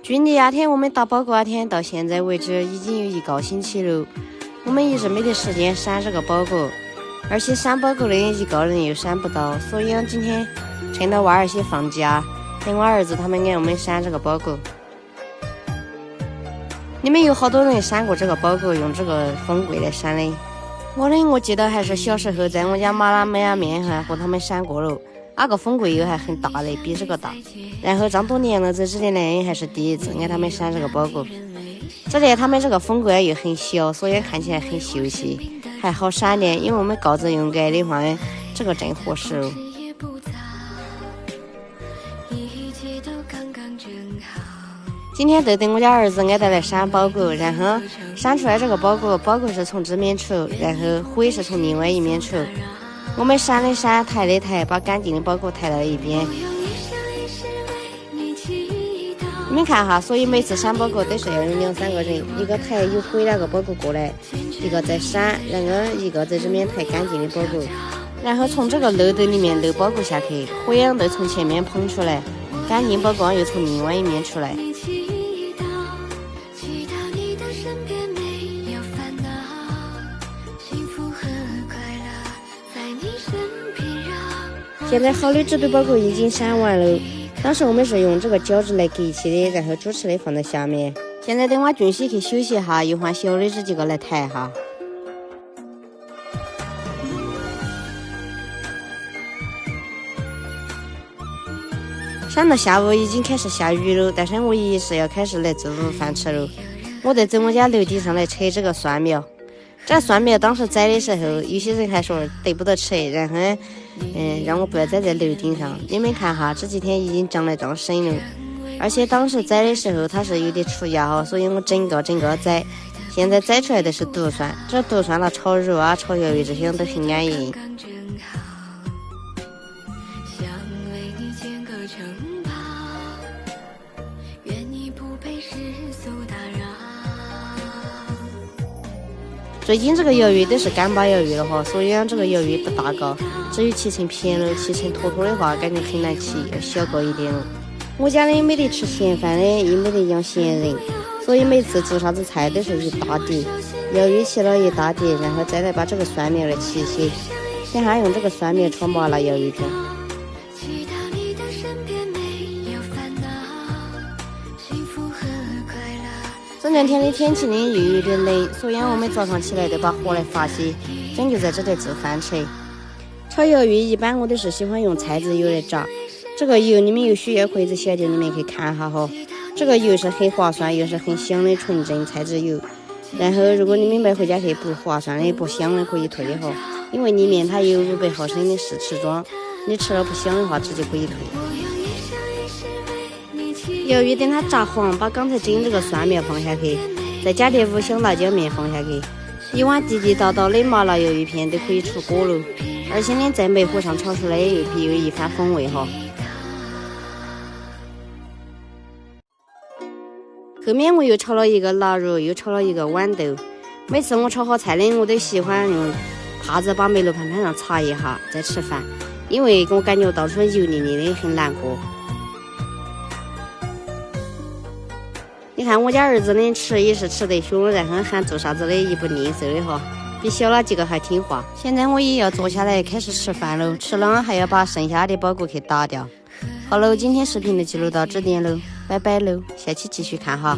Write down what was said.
距离那天我们打包裹那天到现在为止，已经有1个星期了。我们一直没得时间闪这个包裹，而且闪包裹的一个人又闪不到，所以今天趁到娃儿些放假，等我儿子他们给我们闪这个包裹。你们有好多人闪过这个包裹，用这个风柜来闪的。我记得还是小时候在我家麻辣美啊面还和他们闪过了，那个风柜又还很大的，比这个大。然后这么多年了，在这里呢还是第一次给他们闪这个包裹。这里他们这个风柜又很小，所以看起来很秀气，还好闪的。因为我们告子用盖的话，这个真合适哦。今天就等我家儿子挨着来闪包裹，然后闪出来这个包裹是从这面出，然后灰是从另外一面出。我们闪的闪，抬的抬，把干净的包裹抬到一边。你们看哈，所以每次闪包裹都是要有2、3个人，一个抬有灰那个包裹过来，一个在闪，然后一个在这边抬干净的包裹，然后从这个漏斗里面漏包裹下去，灰样都从前面捧出来，干净包裹又从另外一面出来。现在好的这堆包裹已经闪完了，当时我们是用这个胶纸来隔起的，然后主持的放在下面。现在等我俊熙去休息一下，又换小的这几个来抬哈。闪到下午已经开始下雨了，但是我一是要开始来做午饭吃了。我在我家楼顶上来扯这个蒜苗，这蒜苗当时摘的时候，有些人还说得不得吃，然后让我不要栽在楼顶上。你们看哈，这几天已经长得这么深了，而且当时摘的时候它是有点出芽哈，所以我整个摘。现在摘出来的是独蒜，这独蒜了炒肉啊、炒鱿鱼这些都很安逸。最近这个鱿鱼都是干巴鱿鱼了哈，所以这个鱿鱼不大个，只有切成片了，切成坨坨的话感觉很难切，要小个一点了。我家里没得吃闲饭的，又没得养闲人，所以每次做啥子菜都是一大碟，鱿鱼切了一大碟，然后再来把这个蒜苗来切切，等下用这个蒜苗炒麻辣鱿鱼片。这2天的天气呢又有点冷，所以我们早上起来就把火来发起，讲究在这里做饭吃。炒鱿鱼一般我都是喜欢用菜籽油来炸，这个油你们有需要可以在小店里面去看哈哈。这个油是很划算又是很香的纯正菜籽油，然后如果你们买回家去不划算的不香的可以退哈，因为里面它有500毫升的试吃装，你吃了不香的话直接可以退。鱿鱼等它炸黄，把刚才蒸这个蒜苗放下去，再加点5香辣椒面放下去，一碗地地道道的麻辣鱿鱼片都可以出锅了，而且呢在煤火上炒出来又有一番风味哈。后面我又炒了一个腊肉，又炒了一个豌豆。每次我炒好菜的，我都喜欢用帕子把煤炉盘盘上擦一下再吃饭，因为我感觉到处油腻腻的很难过。你看我家儿子呢吃也是吃得凶，然后还做啥子的也不吝啬的哈，比小那几个还听话。现在我也要坐下来开始吃饭了，吃了还要把剩下的包裹去打掉。好了，今天视频就记录到这点了，拜拜喽，下期继续看哈。